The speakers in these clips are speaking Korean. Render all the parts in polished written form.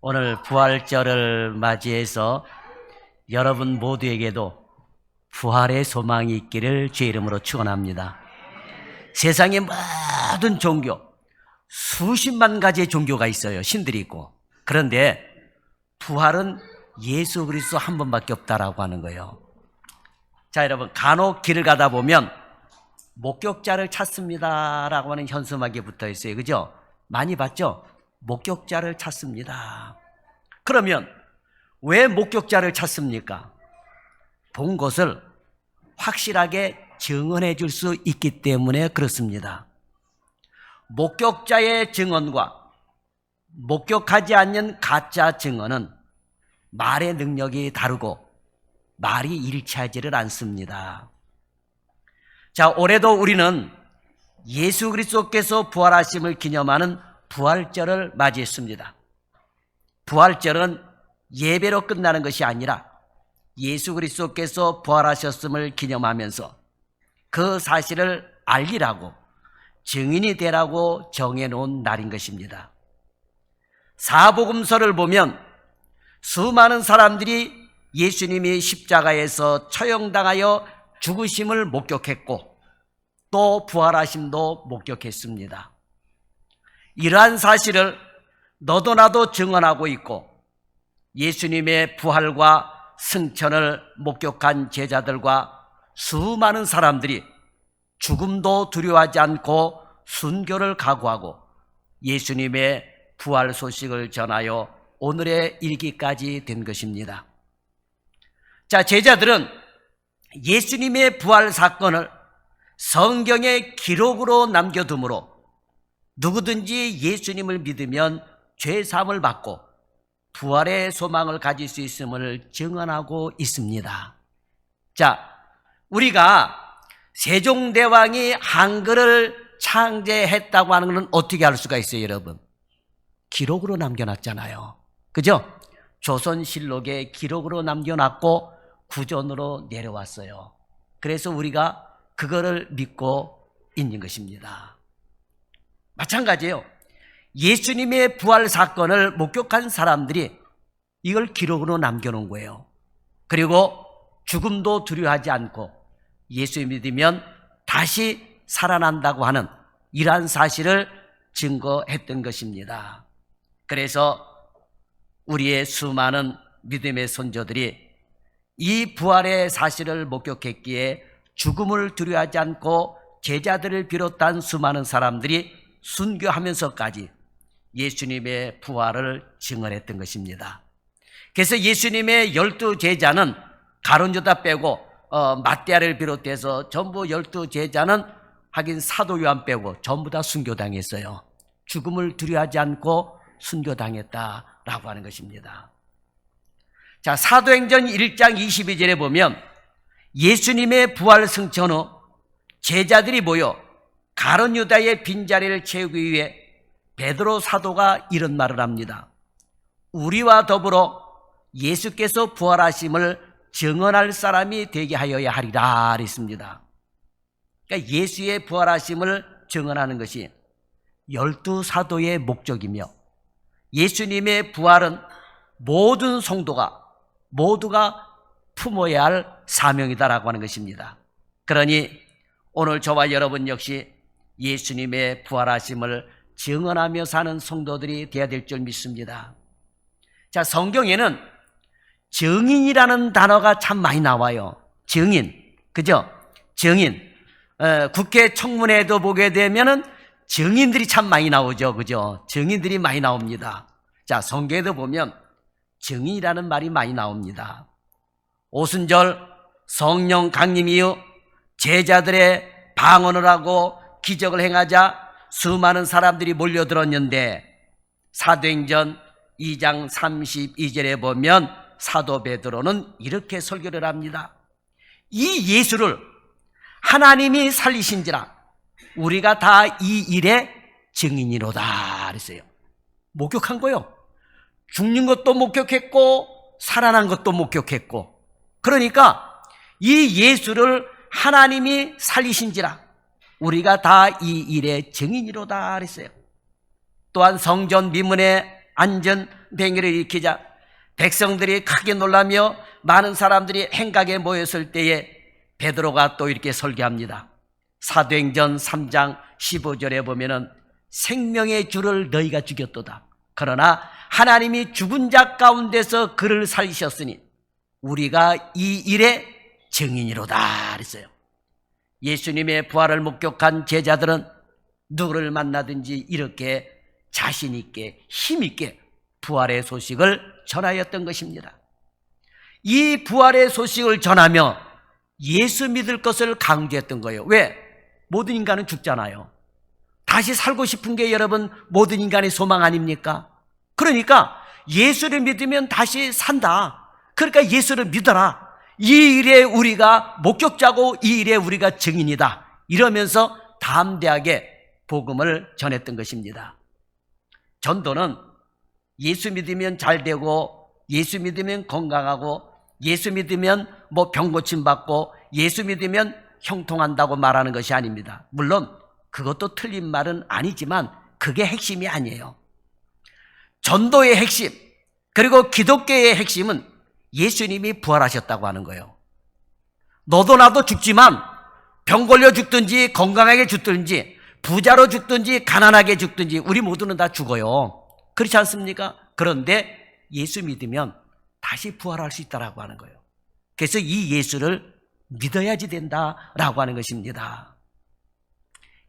오늘 부활절을 맞이해서 여러분 모두에게도 부활의 소망이 있기를 주의 이름으로 축원합니다. 세상의 모든 종교, 수십만 가지의 종교가 있어요. 신들이 있고. 그런데 부활은 예수 그리스도 한 번밖에 없다라고 하는 거예요. 자, 여러분, 간혹 길을 가다 보면 목격자를 찾습니다라고 하는 현수막이 붙어 있어요. 그죠? 많이 봤죠? 목격자를 찾습니다. 그러면 왜 목격자를 찾습니까? 본 것을 확실하게 증언해 줄 수 있기 때문에 그렇습니다. 목격자의 증언과 목격하지 않는 가짜 증언은 말의 능력이 다르고 말이 일치하지를 않습니다. 자, 올해도 우리는 예수 그리스도께서 부활하심을 기념하는 부활절을 맞이했습니다. 부활절은 예배로 끝나는 것이 아니라 예수 그리스도께서 부활하셨음을 기념하면서 그 사실을 알리라고, 증인이 되라고 정해놓은 날인 것입니다. 사복음서를 보면 수많은 사람들이 예수님이 십자가에서 처형당하여 죽으심을 목격했고 또 부활하심도 목격했습니다. 이러한 사실을 너도 나도 증언하고 있고 예수님의 부활과 승천을 목격한 제자들과 수많은 사람들이 죽음도 두려워하지 않고 순교를 각오하고 예수님의 부활 소식을 전하여 오늘의 일기까지 된 것입니다. 자, 제자들은 예수님의 부활 사건을 성경의 기록으로 남겨두므로 누구든지 예수님을 믿으면 죄 사함을 받고 부활의 소망을 가질 수 있음을 증언하고 있습니다. 자, 우리가 세종대왕이 한글을 창제했다고 하는 것은 어떻게 알 수가 있어요, 여러분? 기록으로 남겨놨잖아요. 그죠? 조선실록에 기록으로 남겨놨고 구전으로 내려왔어요. 그래서 우리가 그거를 믿고 있는 것입니다. 마찬가지예요. 예수님의 부활 사건을 목격한 사람들이 이걸 기록으로 남겨놓은 거예요. 그리고 죽음도 두려워하지 않고 예수 믿으면 다시 살아난다고 하는 이러한 사실을 증거했던 것입니다. 그래서 우리의 수많은 믿음의 선조들이 이 부활의 사실을 목격했기에 죽음을 두려워하지 않고 제자들을 비롯한 수많은 사람들이 순교하면서까지 예수님의 부활을 증언했던 것입니다. 그래서 예수님의 12제자는 가룟 유다 빼고 맏대아를 비롯해서 전부 12제자는 하긴 사도 요한 빼고 전부 다 순교당했어요. 죽음을 두려워하지 않고 순교당했다라고 하는 것입니다. 자, 사도행전 1장 22절에 보면 예수님의 부활 승천 후 제자들이 모여 가룟 유다의 빈자리를 채우기 위해 베드로 사도가 이런 말을 합니다. 우리와 더불어 예수께서 부활하심을 증언할 사람이 되게 하여야 하리라 했습니다. 그러니까 예수의 부활하심을 증언하는 것이 12사도의 목적이며 예수님의 부활은 모든 성도가 모두가 품어야 할 사명이다라고 하는 것입니다. 그러니 오늘 저와 여러분 역시 예수님의 부활하심을 증언하며 사는 성도들이 되어야 될 줄 믿습니다. 자, 성경에는 증인이라는 단어가 참 많이 나와요. 증인, 그죠? 증인. 국회 청문회도 보게 되면은 증인들이 참 많이 나오죠, 그죠? 증인들이 많이 나옵니다. 자, 성경에도 보면 증인이라는 말이 많이 나옵니다. 오순절 성령 강림 이후 제자들의 방언을 하고 기적을 행하자 수많은 사람들이 몰려들었는데 사도행전 2장 32절에 보면 사도 베드로는 이렇게 설교를 합니다. 이 예수를 하나님이 살리신지라 우리가 다 이 일의 증인이로다 그랬어요. 목격한 거요. 죽는 것도 목격했고 살아난 것도 목격했고, 그러니까 이 예수를 하나님이 살리신지라 우리가 다 이 일의 증인이로다 그랬어요. 또한 성전 미문에 앉은 뱅이를 일으키자 백성들이 크게 놀라며 많은 사람들이 행각에 모였을 때에 베드로가 또 이렇게 설교합니다. 사도행전 3장 15절에 보면은 생명의 주를 너희가 죽였도다. 그러나 하나님이 죽은 자 가운데서 그를 살리셨으니 우리가 이 일의 증인이로다 그랬어요. 예수님의 부활을 목격한 제자들은 누구를 만나든지 이렇게 자신 있게 힘 있게 부활의 소식을 전하였던 것입니다. 이 부활의 소식을 전하며 예수 믿을 것을 강조했던 거예요. 왜? 모든 인간은 죽잖아요. 다시 살고 싶은 게 여러분 모든 인간의 소망 아닙니까? 그러니까 예수를 믿으면 다시 산다. 그러니까 예수를 믿어라. 이 일에 우리가 목격자고 이 일에 우리가 증인이다. 이러면서 담대하게 복음을 전했던 것입니다. 전도는 예수 믿으면 잘 되고 예수 믿으면 건강하고 예수 믿으면 병 고침 받고 예수 믿으면 형통한다고 말하는 것이 아닙니다. 물론 그것도 틀린 말은 아니지만 그게 핵심이 아니에요. 전도의 핵심 그리고 기독교의 핵심은 예수님이 부활하셨다고 하는 거예요. 너도 나도 죽지만 병 걸려 죽든지 건강하게 죽든지 부자로 죽든지 가난하게 죽든지 우리 모두는 다 죽어요. 그렇지 않습니까? 그런데 예수 믿으면 다시 부활할 수 있다고 하는 거예요. 그래서 이 예수를 믿어야지 된다라고 하는 것입니다.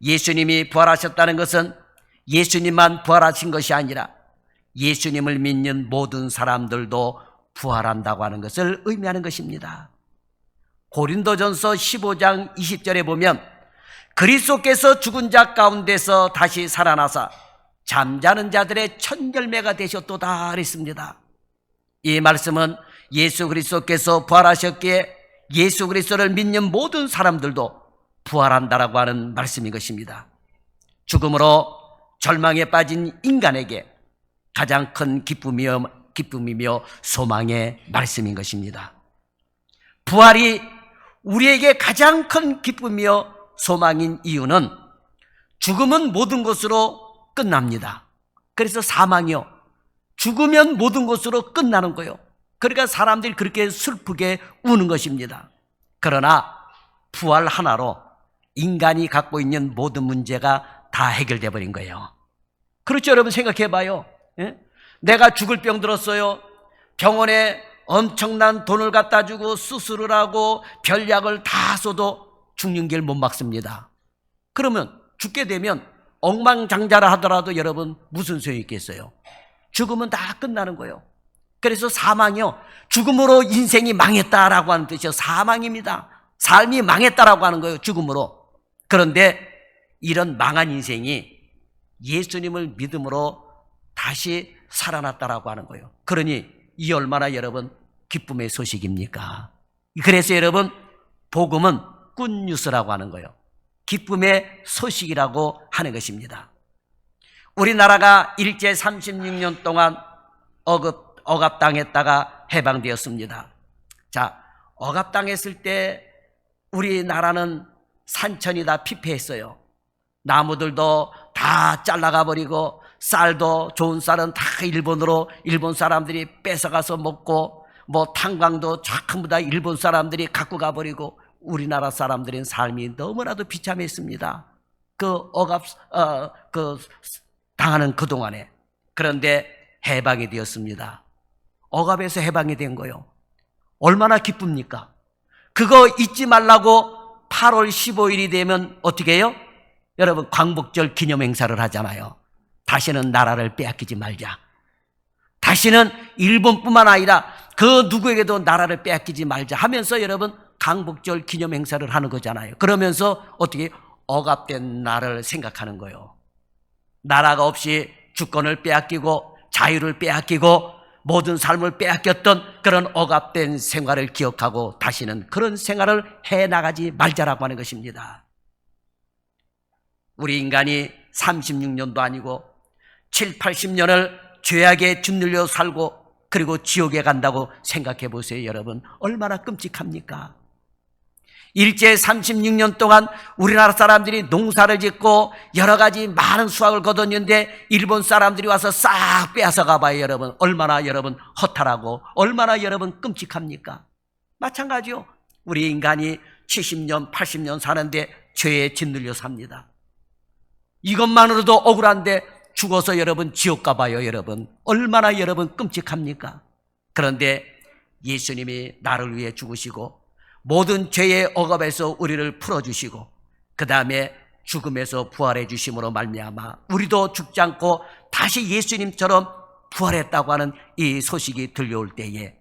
예수님이 부활하셨다는 것은 예수님만 부활하신 것이 아니라 예수님을 믿는 모든 사람들도 부활한다고 하는 것을 의미하는 것입니다. 고린도전서 15장 20절에 보면 그리스도께서 죽은 자 가운데서 다시 살아나사 잠자는 자들의 첫 열매가 되셨도다 그랬습니다. 이 말씀은 예수 그리스도께서 부활하셨기에 예수 그리스도를 믿는 모든 사람들도 부활한다라고 하는 말씀인 것입니다. 죽음으로 절망에 빠진 인간에게 가장 큰 기쁨이며 소망의 말씀인 것입니다. 부활이 우리에게 가장 큰 기쁨이며 소망인 이유는 죽음은 모든 것으로 끝납니다. 그래서 사망이요. 죽으면 모든 것으로 끝나는 거예요. 그러니까 사람들이 그렇게 슬프게 우는 것입니다. 그러나 부활 하나로 인간이 갖고 있는 모든 문제가 다 해결돼 버린 거예요. 그렇죠, 여러분? 생각해 봐요. 예? 내가 죽을 병 들었어요. 병원에 엄청난 돈을 갖다 주고 수술을 하고 별약을 다 써도 죽는 길 못 막습니다. 그러면 죽게 되면 억만장자라 하더라도 여러분 무슨 소용이 있겠어요? 죽으면 다 끝나는 거예요. 그래서 사망이요, 죽음으로 인생이 망했다라고 하는 뜻이요. 사망입니다. 삶이 망했다라고 하는 거예요, 죽음으로. 그런데 이런 망한 인생이 예수님을 믿음으로 다시 살아났다라고 하는 거예요. 그러니 이 얼마나 여러분 기쁨의 소식입니까? 그래서 여러분 복음은 굿뉴스라고 하는 거예요. 기쁨의 소식이라고 하는 것입니다. 우리나라가 일제 36년 동안 억압당했다가 해방되었습니다. 자, 억압당했을 때 우리나라는 산천이 다 피폐했어요. 나무들도 다 잘라가 버리고 쌀도 좋은 쌀은 다 일본 사람들이 뺏어가서 먹고 탄광도 전부 다 일본 사람들이 갖고 가버리고 우리나라 사람들은 삶이 너무나도 비참했습니다. 당하는 그동안에. 그런데 해방이 되었습니다. 억압에서 해방이 된 거예요. 얼마나 기쁩니까? 그거 잊지 말라고 8월 15일이 되면 어떻게 해요? 여러분 광복절 기념행사를 하잖아요. 다시는 나라를 빼앗기지 말자. 다시는 일본뿐만 아니라 그 누구에게도 나라를 빼앗기지 말자 하면서 여러분 광복절 기념행사를 하는 거잖아요. 그러면서 어떻게 억압된 나라를 생각하는 거예요. 나라가 없이 주권을 빼앗기고 자유를 빼앗기고 모든 삶을 빼앗겼던 그런 억압된 생활을 기억하고 다시는 그런 생활을 해나가지 말자라고 하는 것입니다. 우리 인간이 36년도 아니고 7, 80년을 죄악에 짓눌려 살고 그리고 지옥에 간다고 생각해 보세요. 여러분 얼마나 끔찍합니까? 일제 36년 동안 우리나라 사람들이 농사를 짓고 여러 가지 많은 수확을 거뒀는데 일본 사람들이 와서 싹 빼앗아 가봐요. 여러분, 얼마나 여러분 허탈하고 얼마나 여러분 끔찍합니까? 마찬가지요. 우리 인간이 70년 80년 사는데 죄에 짓눌려 삽니다. 이것만으로도 억울한데 죽어서 여러분 지옥 가봐요. 여러분, 얼마나 여러분 끔찍합니까? 그런데 예수님이 나를 위해 죽으시고 모든 죄의 억압에서 우리를 풀어주시고 그 다음에 죽음에서 부활해 주심으로 말미암아 우리도 죽지 않고 다시 예수님처럼 부활했다고 하는 이 소식이 들려올 때에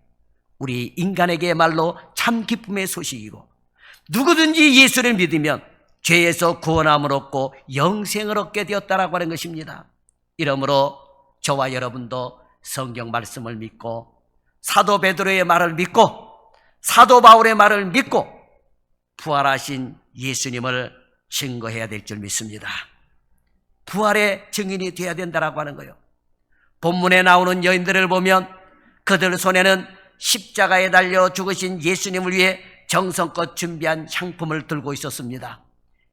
우리 인간에게말로 참 기쁨의 소식이고, 누구든지 예수를 믿으면 죄에서 구원함을 얻고 영생을 얻게 되었다라고 하는 것입니다. 이러므로 저와 여러분도 성경 말씀을 믿고 사도 베드로의 말을 믿고 사도 바울의 말을 믿고 부활하신 예수님을 증거해야 될 줄 믿습니다. 부활의 증인이 되어야 된다라고 하는 거예요. 본문에 나오는 여인들을 보면 그들 손에는 십자가에 달려 죽으신 예수님을 위해 정성껏 준비한 향품을 들고 있었습니다.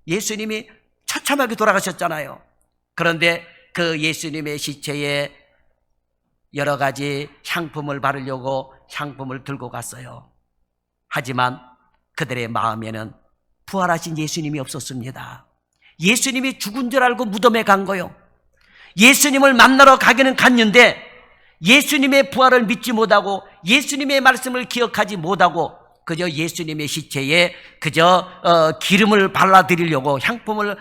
예수님이 처참하게 돌아가셨잖아요. 그런데 그 예수님의 시체에 여러 가지 향품을 바르려고 향품을 들고 갔어요. 하지만 그들의 마음에는 부활하신 예수님이 없었습니다. 예수님이 죽은 줄 알고 무덤에 간 거요. 예수님을 만나러 가기는 갔는데 예수님의 부활을 믿지 못하고 예수님의 말씀을 기억하지 못하고 그저 예수님의 시체에 그저 기름을 발라드리려고 향품을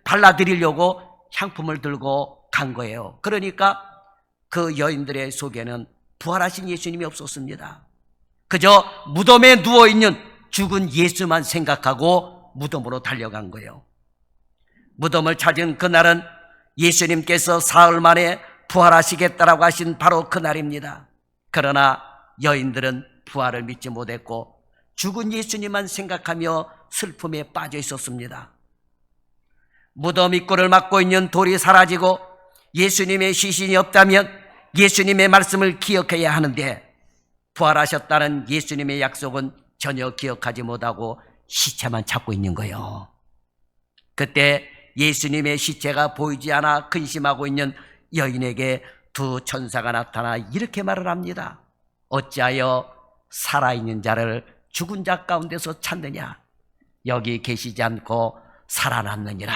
발라드리려고 향품을 들고 간 거예요. 그러니까 그 여인들의 속에는 부활하신 예수님이 없었습니다. 그저 무덤에 누워있는 죽은 예수만 생각하고 무덤으로 달려간 거예요. 무덤을 찾은 그날은 예수님께서 사흘 만에 부활하시겠다라고 하신 바로 그날입니다. 그러나 여인들은 부활을 믿지 못했고 죽은 예수님만 생각하며 슬픔에 빠져 있었습니다. 무덤 입구를 막고 있는 돌이 사라지고 예수님의 시신이 없다면 예수님의 말씀을 기억해야 하는데 부활하셨다는 예수님의 약속은 전혀 기억하지 못하고 시체만 찾고 있는 거예요. 그때 예수님의 시체가 보이지 않아 근심하고 있는 여인에게 두 천사가 나타나 이렇게 말을 합니다. 어찌하여 살아있는 자를 죽은 자 가운데서 찾느냐? 여기 계시지 않고 살아났느니라.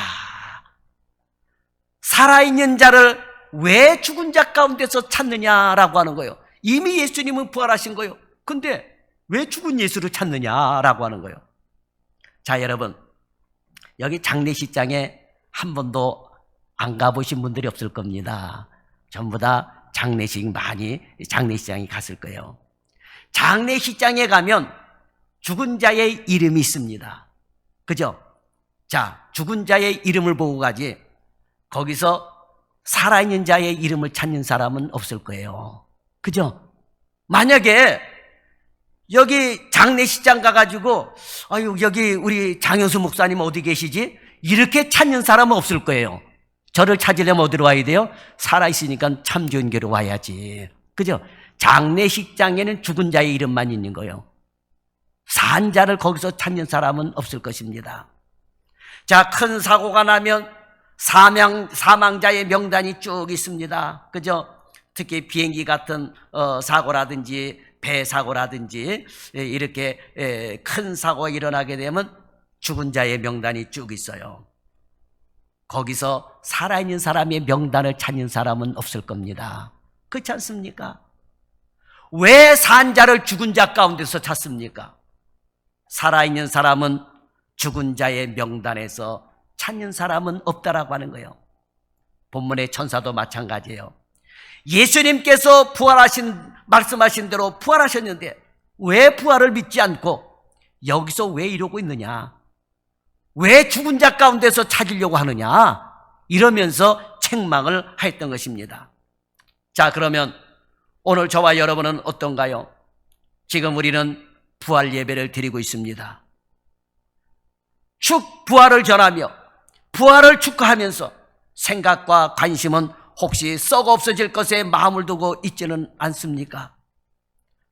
살아있는 자를 왜 죽은 자 가운데서 찾느냐라고 하는 거예요. 이미 예수님은 부활하신 거예요. 근데 왜 죽은 예수를 찾느냐라고 하는 거예요. 자, 여러분, 여기 장례식장에 한 번도 안 가보신 분들이 없을 겁니다. 전부 다 장례식장에 갔을 거예요. 장례식장에 가면 죽은 자의 이름이 있습니다. 그죠? 자, 죽은 자의 이름을 보고 가지 거기서 살아있는 자의 이름을 찾는 사람은 없을 거예요. 그죠? 만약에 여기 장례식장 가가지고 아유 여기 우리 장효수 목사님 어디 계시지? 이렇게 찾는 사람은 없을 거예요. 저를 찾으려면 어디로 와야 돼요? 살아있으니까 참전교로 와야지. 그죠? 장례식장에는 죽은 자의 이름만 있는 거예요. 산 자를 거기서 찾는 사람은 없을 것입니다. 자, 큰 사고가 나면 사망자의 명단이 쭉 있습니다. 그죠? 특히 비행기 같은 사고라든지 배 사고라든지 이렇게 큰 사고가 일어나게 되면 죽은 자의 명단이 쭉 있어요. 거기서 살아있는 사람의 명단을 찾는 사람은 없을 겁니다. 그렇지 않습니까? 왜 산 자를 죽은 자 가운데서 찾습니까? 살아있는 사람은 죽은 자의 명단에서 찾는 사람은 없다라고 하는 거예요. 본문의 천사도 마찬가지예요. 예수님께서 말씀하신 대로 부활하셨는데 왜 부활을 믿지 않고 여기서 왜 이러고 있느냐? 왜 죽은 자 가운데서 찾으려고 하느냐? 이러면서 책망을 하였던 것입니다. 자, 그러면 오늘 저와 여러분은 어떤가요? 지금 우리는 부활 예배를 드리고 있습니다. 부활을 전하며 부활을 축하하면서 생각과 관심은 혹시 썩어 없어질 것에 마음을 두고 있지는 않습니까?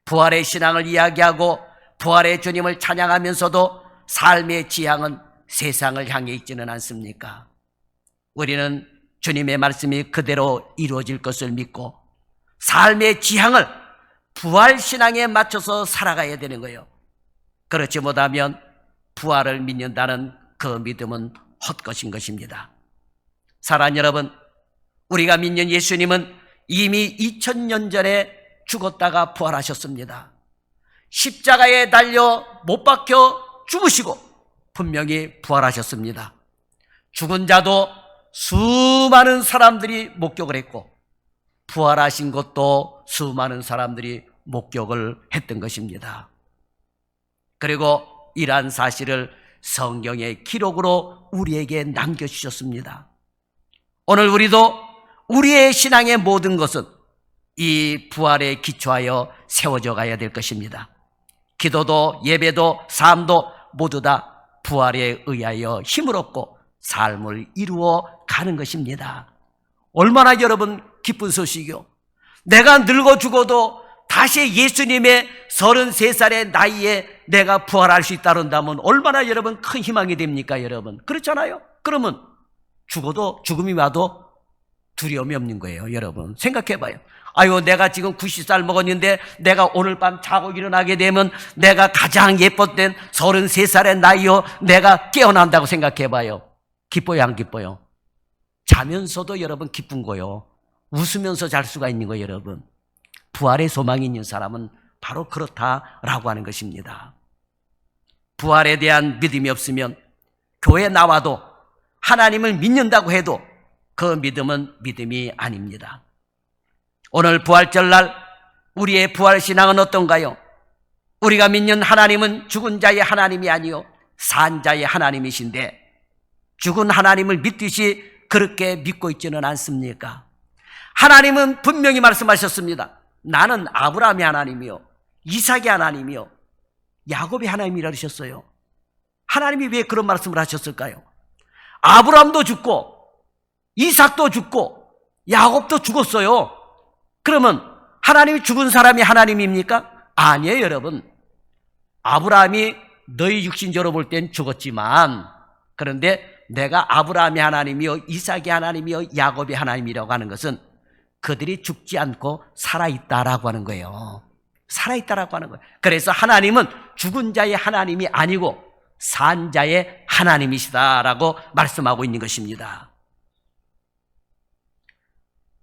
부활의 신앙을 이야기하고 부활의 주님을 찬양하면서도 삶의 지향은 세상을 향해 있지는 않습니까? 우리는 주님의 말씀이 그대로 이루어질 것을 믿고 삶의 지향을 부활신앙에 맞춰서 살아가야 되는 거예요. 그렇지 못하면 부활을 믿는다는 그 믿음은 헛것인 것입니다. 사랑하는 여러분, 우리가 믿는 예수님은 이미 2000년 전에 죽었다가 부활하셨습니다. 십자가에 달려 못 박혀 죽으시고 분명히 부활하셨습니다. 죽은 자도 수많은 사람들이 목격을 했고 부활하신 것도 수많은 사람들이 목격을 했던 것입니다. 그리고 이러한 사실을 성경의 기록으로 우리에게 남겨주셨습니다. 오늘 우리도 우리의 신앙의 모든 것은 이 부활에 기초하여 세워져 가야 될 것입니다. 기도도 예배도 삶도 모두 다 부활에 의하여 힘을 얻고 삶을 이루어 가는 것입니다. 얼마나 여러분 기쁜 소식이요. 내가 늙어 죽어도 다시 예수님의 33살의 나이에 내가 부활할 수 있다는다면 얼마나 여러분 큰 희망이 됩니까 여러분? 그렇잖아요. 그러면 죽어도 죽음이 와도 두려움이 없는 거예요. 여러분 생각해봐요. 아유, 내가 지금 90살 먹었는데 내가 오늘 밤 자고 일어나게 되면 내가 가장 예뻤던 33살의 나이요 내가 깨어난다고 생각해봐요. 기뻐요 안 기뻐요? 자면서도 여러분 기쁜 거요. 웃으면서 잘 수가 있는 거예요. 여러분 부활의 소망이 있는 사람은 바로 그렇다라고 하는 것입니다. 부활에 대한 믿음이 없으면 교회 나와도 하나님을 믿는다고 해도 그 믿음은 믿음이 아닙니다. 오늘 부활절날 우리의 부활신앙은 어떤가요? 우리가 믿는 하나님은 죽은 자의 하나님이 아니요 산 자의 하나님이신데 죽은 하나님을 믿듯이 그렇게 믿고 있지는 않습니까? 하나님은 분명히 말씀하셨습니다. 나는 아브라함의 하나님이요 이삭의 하나님이요 야곱의 하나님이라 하셨어요. 하나님이 왜 그런 말씀을 하셨을까요? 아브라함도 죽고 이삭도 죽고 야곱도 죽었어요. 그러면 하나님이 죽은 사람이 하나님입니까? 아니에요 여러분. 아브라함이 너희 육신적으로 볼 땐 죽었지만 그런데 내가 아브라함의 하나님이요 이삭의 하나님이요 야곱의 하나님이라고 하는 것은 그들이 죽지 않고 살아있다라고 하는 거예요. 살아있다라고 하는 거예요. 그래서 하나님은 죽은 자의 하나님이 아니고 산 자의 하나님이시다라고 말씀하고 있는 것입니다.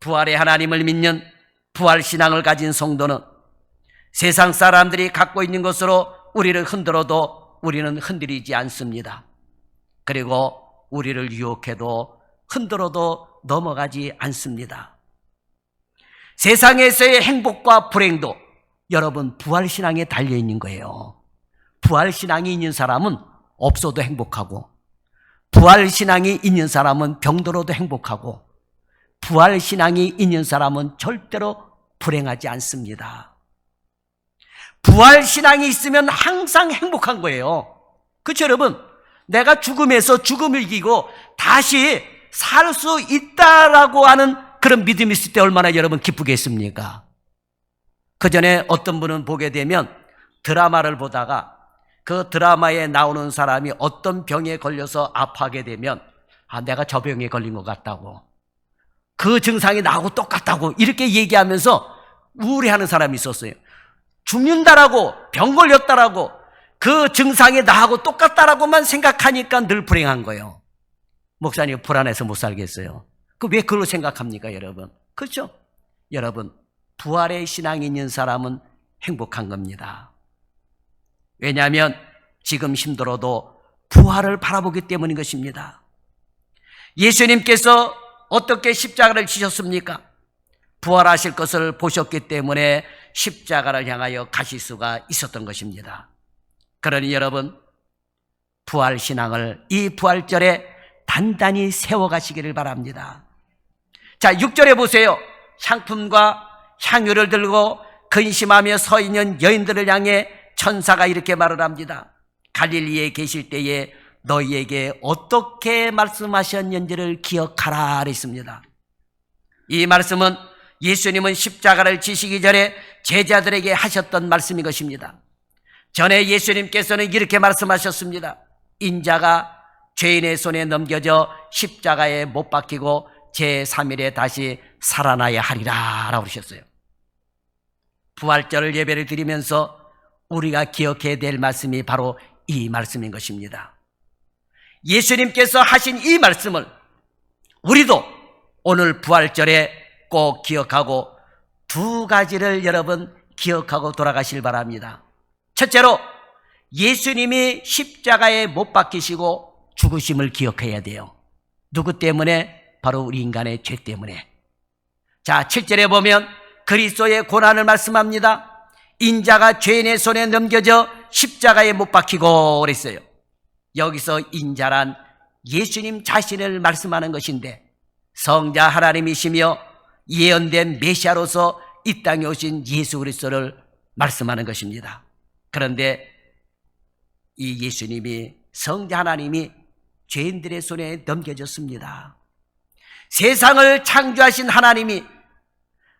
부활의 하나님을 믿는 부활신앙을 가진 성도는 세상 사람들이 갖고 있는 것으로 우리를 흔들어도 우리는 흔들리지 않습니다. 그리고 우리를 유혹해도 흔들어도 넘어가지 않습니다. 세상에서의 행복과 불행도 여러분 부활신앙에 달려있는 거예요. 부활신앙이 있는 사람은 없어도 행복하고 부활신앙이 있는 사람은 병들어도 행복하고 부활신앙이 있는 사람은 절대로 불행하지 않습니다. 부활신앙이 있으면 항상 행복한 거예요. 그렇죠 여러분? 내가 죽음에서 죽음을 이기고 다시 살 수 있다라고 하는 그런 믿음이 있을 때 얼마나 여러분 기쁘겠습니까? 그 전에 어떤 분은 보게 되면 드라마를 보다가 그 드라마에 나오는 사람이 어떤 병에 걸려서 아파하게 되면 내가 저 병에 걸린 것 같다고 그 증상이 나하고 똑같다고 이렇게 얘기하면서 우울해하는 사람이 있었어요. 죽는다라고 병 걸렸다라고 그 증상이 나하고 똑같다라고만 생각하니까 늘 불행한 거예요. 목사님 불안해서 못 살겠어요. 왜 그걸로 생각합니까 여러분? 그렇죠? 여러분 부활의 신앙이 있는 사람은 행복한 겁니다. 왜냐하면 지금 힘들어도 부활을 바라보기 때문인 것입니다. 예수님께서 어떻게 십자가를 지셨습니까? 부활하실 것을 보셨기 때문에 십자가를 향하여 가실 수가 있었던 것입니다. 그러니 여러분 부활신앙을 이 부활절에 단단히 세워가시기를 바랍니다. 자 6절에 보세요. 향품과 향유를 들고 근심하며 서 있는 여인들을 향해 천사가 이렇게 말을 합니다. 갈릴리에 계실 때에 너희에게 어떻게 말씀하셨는지를 기억하라 그랬습니다. 이 말씀은 예수님은 십자가를 지시기 전에 제자들에게 하셨던 말씀인 것입니다. 전에 예수님께서는 이렇게 말씀하셨습니다. 인자가 죄인의 손에 넘겨져 십자가에 못 박히고 제3일에 다시 살아나야 하리라 라고 그러셨어요. 부활절 예배를 드리면서 우리가 기억해야 될 말씀이 바로 이 말씀인 것입니다. 예수님께서 하신 이 말씀을 우리도 오늘 부활절에 꼭 기억하고 두 가지를 여러분 기억하고 돌아가실 바랍니다. 첫째로 예수님이 십자가에 못 박히시고 죽으심을 기억해야 돼요. 누구 때문에? 바로 우리 인간의 죄 때문에. 자, 7절에 보면 그리스도의 고난을 말씀합니다. 인자가 죄인의 손에 넘겨져 십자가에 못 박히고 그랬어요. 여기서 인자란 예수님 자신을 말씀하는 것인데 성자 하나님이시며 예언된 메시아로서 이 땅에 오신 예수 그리스도를 말씀하는 것입니다. 그런데 이 예수님이 성자 하나님이 죄인들의 손에 넘겨졌습니다. 세상을 창조하신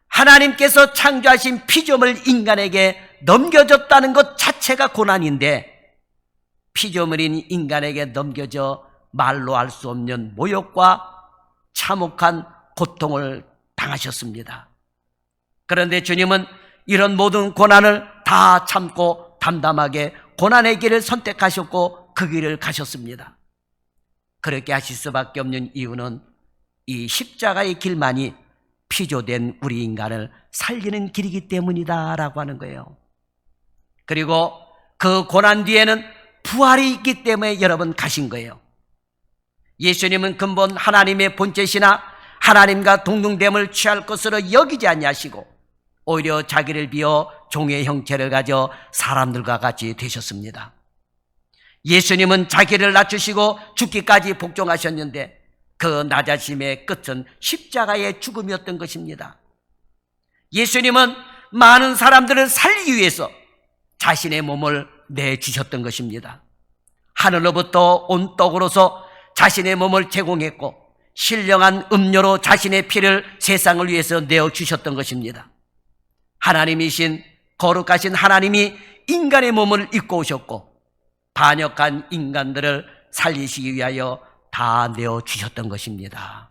하나님께서 창조하신 피조물 인간에게 넘겨졌다는 것 자체가 고난인데 피조물인 인간에게 넘겨져 말로 할 수 없는 모욕과 참혹한 고통을 당하셨습니다. 그런데 주님은 이런 모든 고난을 다 참고 담담하게 고난의 길을 선택하셨고 그 길을 가셨습니다. 그렇게 하실 수밖에 없는 이유는 이 십자가의 길만이 피조된 우리 인간을 살리는 길이기 때문이다라고 하는 거예요. 그리고 그 고난 뒤에는 부활이 있기 때문에 여러분 가신 거예요. 예수님은 근본 하나님의 본체시나 하나님과 동등됨을 취할 것으로 여기지 아니하시고 오히려 자기를 비워 종의 형체를 가져 사람들과 같이 되셨습니다. 예수님은 자기를 낮추시고 죽기까지 복종하셨는데 그 낮아짐의 끝은 십자가의 죽음이었던 것입니다. 예수님은 많은 사람들을 살리기 위해서 자신의 몸을 내주셨던 것입니다. 하늘로부터 온 떡으로서 자신의 몸을 제공했고 신령한 음료로 자신의 피를 세상을 위해서 내어주셨던 것입니다. 하나님이신 거룩하신 하나님이 인간의 몸을 입고 오셨고 반역한 인간들을 살리시기 위하여 다 내어주셨던 것입니다.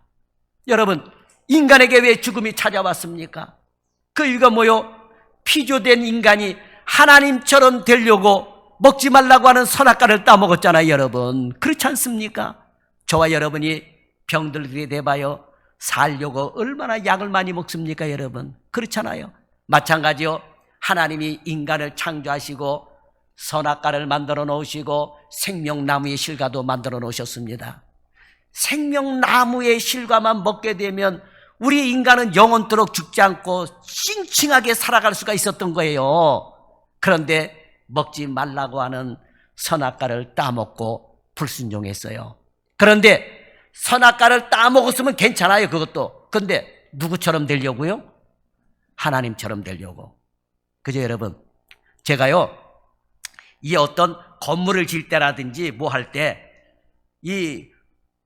여러분, 인간에게 왜 죽음이 찾아왔습니까? 그 이유가 뭐요? 피조된 인간이 하나님처럼 되려고 먹지 말라고 하는 선악과를 따먹었잖아요, 여러분. 그렇지 않습니까? 저와 여러분이 병들게 돼봐요. 살려고 얼마나 약을 많이 먹습니까, 여러분? 그렇잖아요. 마찬가지요. 하나님이 인간을 창조하시고 선악과를 만들어 놓으시고 생명나무의 실과도 만들어 놓으셨습니다. 생명나무의 실과만 먹게 되면 우리 인간은 영원토록 죽지 않고 싱싱하게 살아갈 수가 있었던 거예요. 그런데 먹지 말라고 하는 선악과를 따먹고 불순종했어요. 그런데 선악과를 따먹었으면 괜찮아요, 그것도. 근데 누구처럼 되려고요? 하나님처럼 되려고. 그죠, 여러분? 제가요, 이 어떤 건물을 질 때라든지 뭐 할 때 이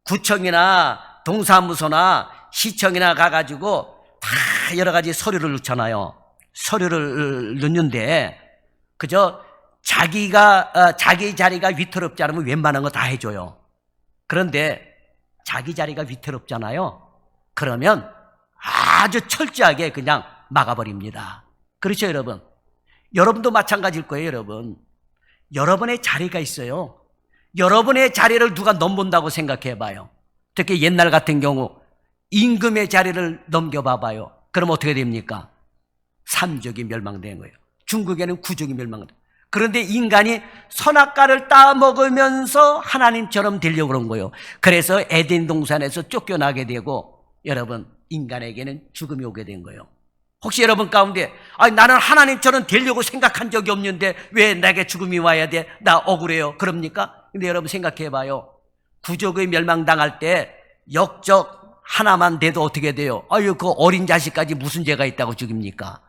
구청이나 동사무소나 시청이나 가가지고 다 여러 가지 서류를 넣잖아요. 서류를 넣는데 그저 자기 자리가 위태롭지 않으면 웬만한 거 다 해줘요. 그런데 자기 자리가 위태롭잖아요. 그러면 아주 철저하게 그냥 막아버립니다. 그렇죠, 여러분? 여러분도 마찬가지일 거예요, 여러분. 여러분의 자리가 있어요. 여러분의 자리를 누가 넘본다고 생각해 봐요. 특히 옛날 같은 경우 임금의 자리를 넘겨봐 봐요. 그럼 어떻게 됩니까? 삼족이 멸망되는 거예요. 중국에는 구족이 멸망돼요. 그런데 인간이 선악과를 따먹으면서 하나님처럼 되려고 그런 거예요. 그래서 에덴 동산에서 쫓겨나게 되고 여러분, 인간에게는 죽음이 오게 된 거예요. 혹시 여러분 가운데 나는 하나님처럼 되려고 생각한 적이 없는데 왜 내게 죽음이 와야 돼? 나 억울해요. 그럽니까? 근데 여러분 생각해 봐요. 구족의 멸망당할 때 역적 하나만 돼도 어떻게 돼요? 그 어린 자식까지 무슨 죄가 있다고 죽입니까?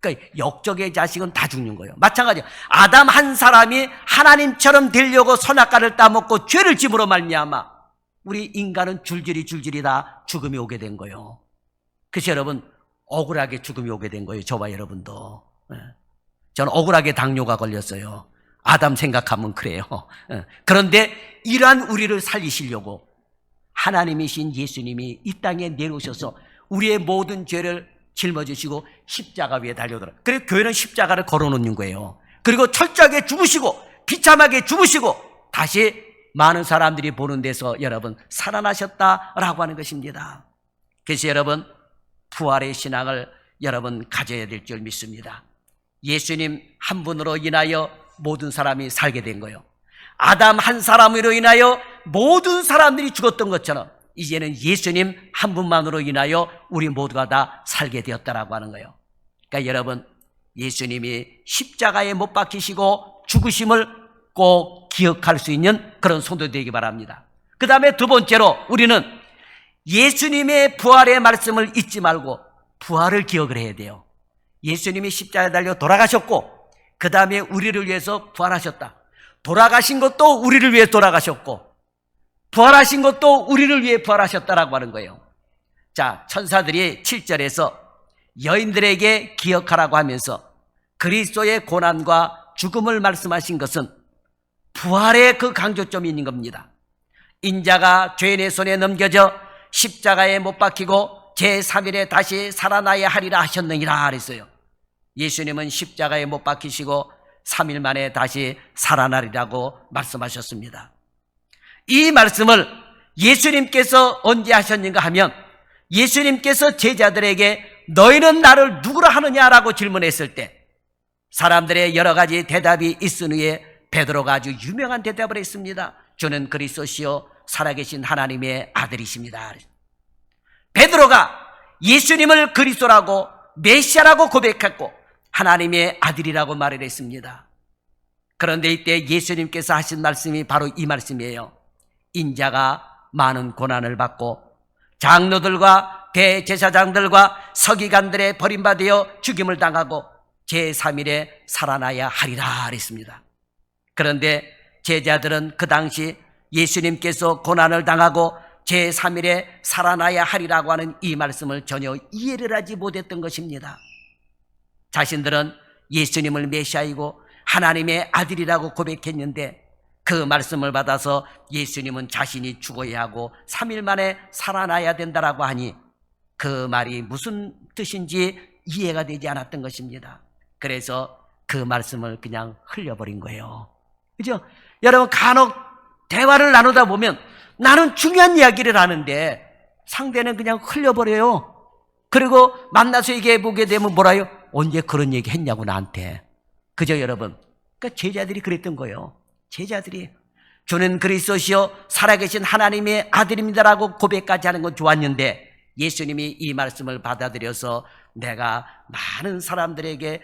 그러니까 역적의 자식은 다 죽는 거예요. 마찬가지로 아담 한 사람이 하나님처럼 되려고 선악과를 따먹고 죄를 집으로 말미암아 우리 인간은 줄줄이 다 죽음이 오게 된 거예요. 그래서 여러분 억울하게 죽음이 오게 된 거예요. 저와 여러분도. 저는 억울하게 당뇨가 걸렸어요. 아담 생각하면 그래요. 그런데 이러한 우리를 살리시려고 하나님이신 예수님이 이 땅에 내려오셔서 우리의 모든 죄를 짊어지시고 십자가 위에 달려들어. 그래서 교회는 십자가를 걸어놓는 거예요. 그리고 철저하게 죽으시고 비참하게 죽으시고 다시 많은 사람들이 보는 데서 여러분 살아나셨다라고 하는 것입니다. 그래서 여러분 부활의 신앙을 여러분 가져야 될 줄 믿습니다. 예수님 한 분으로 인하여 모든 사람이 살게 된 거예요. 아담 한 사람으로 인하여 모든 사람들이 죽었던 것처럼 이제는 예수님 한 분만으로 인하여 우리 모두가 다 살게 되었다라고 하는 거예요. 그러니까 여러분 예수님이 십자가에 못 박히시고 죽으심을 꼭 기억할 수 있는 그런 성도 되기 바랍니다. 그 다음에 두 번째로 우리는 예수님의 부활의 말씀을 잊지 말고 부활을 기억을 해야 돼요. 예수님이 십자가에 달려 돌아가셨고 그 다음에 우리를 위해서 부활하셨다. 돌아가신 것도 우리를 위해 돌아가셨고 부활하신 것도 우리를 위해 부활하셨다라고 하는 거예요. 자, 천사들이 7절에서 여인들에게 기억하라고 하면서 그리스도의 고난과 죽음을 말씀하신 것은 부활의 그 강조점이 있는 겁니다. 인자가 죄인의 손에 넘겨져 십자가에 못 박히고 제3일에 다시 살아나야 하리라 하셨느니라 그랬어요. 예수님은 십자가에 못 박히시고 3일 만에 다시 살아나리라고 말씀하셨습니다. 이 말씀을 예수님께서 언제 하셨는가 하면 예수님께서 제자들에게 너희는 나를 누구라 하느냐라고 질문했을 때 사람들의 여러 가지 대답이 있은 후에 베드로가 아주 유명한 대답을 했습니다. 주는 그리스도시요 살아계신 하나님의 아들이십니다. 베드로가 예수님을 그리스도라고 메시아라고 고백했고 하나님의 아들이라고 말을 했습니다. 그런데 이때 예수님께서 하신 말씀이 바로 이 말씀이에요. 인자가 많은 고난을 받고 장로들과 대제사장들과 서기관들의 버림받아 죽임을 당하고 제3일에 살아나야 하리라 그랬습니다. 그런데 제자들은 그 당시 예수님께서 고난을 당하고 제3일에 살아나야 하리라고 하는 이 말씀을 전혀 이해를 하지 못했던 것입니다. 자신들은 예수님을 메시아이고 하나님의 아들이라고 고백했는데 그 말씀을 받아서 예수님은 자신이 죽어야 하고 3일 만에 살아나야 된다라고 하니 그 말이 무슨 뜻인지 이해가 되지 않았던 것입니다. 그래서 그 말씀을 그냥 흘려버린 거예요. 그죠? 여러분 간혹 대화를 나누다 보면 나는 중요한 이야기를 하는데 상대는 그냥 흘려버려요. 그리고 만나서 얘기해보게 되면 뭐라요? 언제 그런 얘기 했냐고 나한테. 그죠 여러분? 그러니까 제자들이 그랬던 거예요. 제자들이 주는 그리스도시요 살아계신 하나님의 아들입니다라고 고백까지 하는 건 좋았는데 예수님이 이 말씀을 받아들여서 내가 많은 사람들에게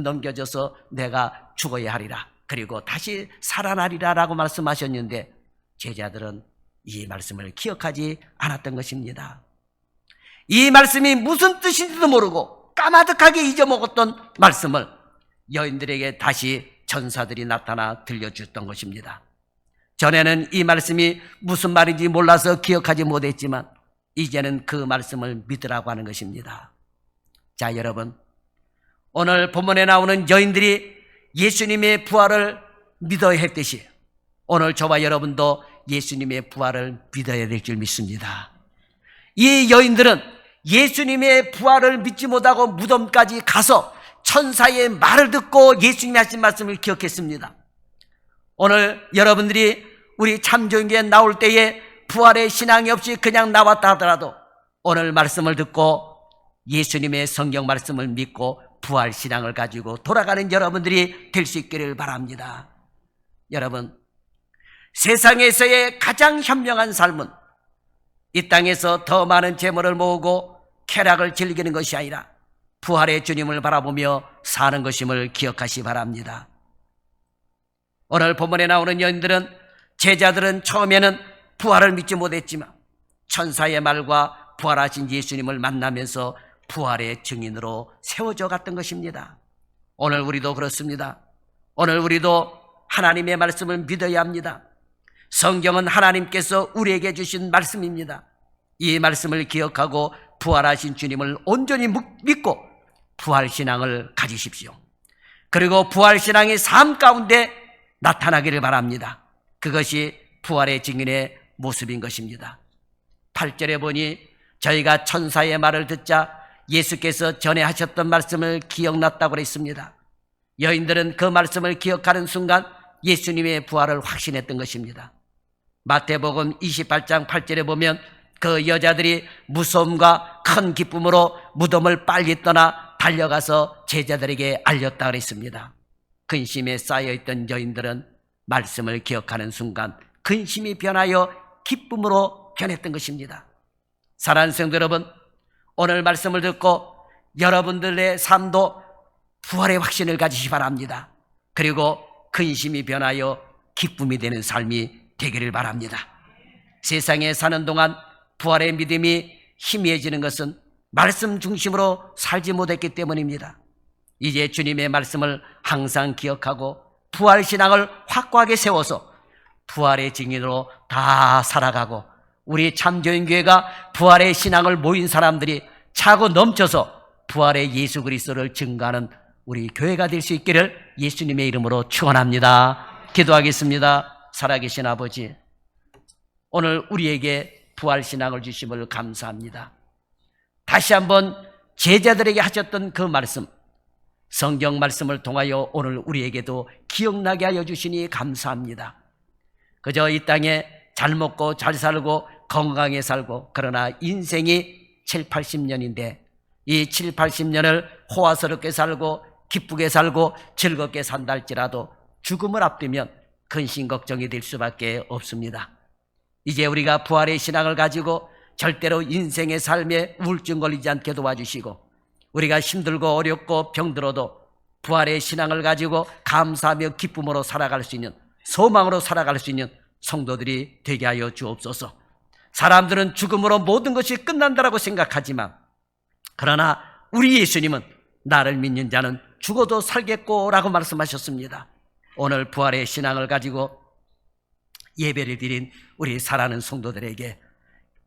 넘겨져서 내가 죽어야 하리라 그리고 다시 살아나리라라고 말씀하셨는데 제자들은 이 말씀을 기억하지 않았던 것입니다. 이 말씀이 무슨 뜻인지도 모르고 까마득하게 잊어먹었던 말씀을 여인들에게 다시 천사들이 나타나 들려주었던 것입니다. 전에는 이 말씀이 무슨 말인지 몰라서 기억하지 못했지만 이제는 그 말씀을 믿으라고 하는 것입니다. 자 여러분, 오늘 본문에 나오는 여인들이 예수님의 부활을 믿어야 했듯이 오늘 저와 여러분도 예수님의 부활을 믿어야 될 줄 믿습니다. 이 여인들은 예수님의 부활을 믿지 못하고 무덤까지 가서 천사의 말을 듣고 예수님이 하신 말씀을 기억했습니다. 오늘 여러분들이 우리 참조인교회 나올 때에 부활의 신앙이 없이 그냥 나왔다 하더라도 오늘 말씀을 듣고 예수님의 성경 말씀을 믿고 부활 신앙을 가지고 돌아가는 여러분들이 될 수 있기를 바랍니다. 여러분, 세상에서의 가장 현명한 삶은 이 땅에서 더 많은 재물을 모으고 쾌락을 즐기는 것이 아니라 부활의 주님을 바라보며 사는 것임을 기억하시 바랍니다. 오늘 본문에 나오는 여인들은 제자들은 처음에는 부활을 믿지 못했지만 천사의 말과 부활하신 예수님을 만나면서 부활의 증인으로 세워져 갔던 것입니다. 오늘 우리도 그렇습니다. 오늘 우리도 하나님의 말씀을 믿어야 합니다. 성경은 하나님께서 우리에게 주신 말씀입니다. 이 말씀을 기억하고 부활하신 주님을 온전히 믿고 부활신앙을 가지십시오. 그리고 부활신앙이 삶 가운데 나타나기를 바랍니다. 그것이 부활의 증인의 모습인 것입니다. 8절에 보니 저희가 천사의 말을 듣자 예수께서 전에 하셨던 말씀을 기억났다고 그랬습니다. 여인들은 그 말씀을 기억하는 순간 예수님의 부활을 확신했던 것입니다. 마태복음 28장 8절에 보면 그 여자들이 무서움과 큰 기쁨으로 무덤을 빨리 떠나 달려가서 제자들에게 알렸다 그랬습니다. 근심에 쌓여있던 여인들은 말씀을 기억하는 순간 근심이 변하여 기쁨으로 변했던 것입니다. 사랑하는 성도 여러분, 오늘 말씀을 듣고 여러분들의 삶도 부활의 확신을 가지시기 바랍니다. 그리고 근심이 변하여 기쁨이 되는 삶이 되기를 바랍니다. 세상에 사는 동안 부활의 믿음이 희미해지는 것은 말씀 중심으로 살지 못했기 때문입니다. 이제 주님의 말씀을 항상 기억하고 부활신앙을 확고하게 세워서 부활의 증인으로 다 살아가고 우리 참교인교회가 부활의 신앙을 모인 사람들이 차고 넘쳐서 부활의 예수 그리스도를 증거하는 우리 교회가 될 수 있기를 예수님의 이름으로 축원합니다. 기도하겠습니다. 살아계신 아버지, 오늘 우리에게 부활신앙을 주심을 감사합니다. 다시 한번 제자들에게 하셨던 그 말씀, 성경 말씀을 통하여 오늘 우리에게도 기억나게 하여 주시니 감사합니다. 그저 이 땅에 잘 먹고 잘 살고 건강하게 살고, 그러나 인생이 7, 80년인데 이 7, 80년을 호화스럽게 살고 기쁘게 살고 즐겁게 산다 할지라도 죽음을 앞두면 근심 걱정이 될 수밖에 없습니다. 이제 우리가 부활의 신앙을 가지고 절대로 인생의 삶에 우울증 걸리지 않게 도와주시고, 우리가 힘들고 어렵고 병들어도 부활의 신앙을 가지고 감사하며 기쁨으로 살아갈 수 있는, 소망으로 살아갈 수 있는 성도들이 되게 하여 주옵소서. 사람들은 죽음으로 모든 것이 끝난다라고 생각하지만, 그러나 우리 예수님은 나를 믿는 자는 죽어도 살겠고 라고 말씀하셨습니다. 오늘 부활의 신앙을 가지고 예배를 드린 우리 사랑하는 성도들에게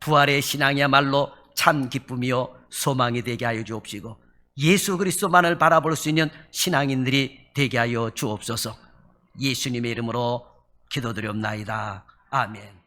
부활의 신앙이야말로 참 기쁨이요 소망이 되게 하여 주옵시고, 예수 그리스도만을 바라볼 수 있는 신앙인들이 되게 하여 주옵소서. 예수님의 이름으로 기도드리옵나이다. 아멘.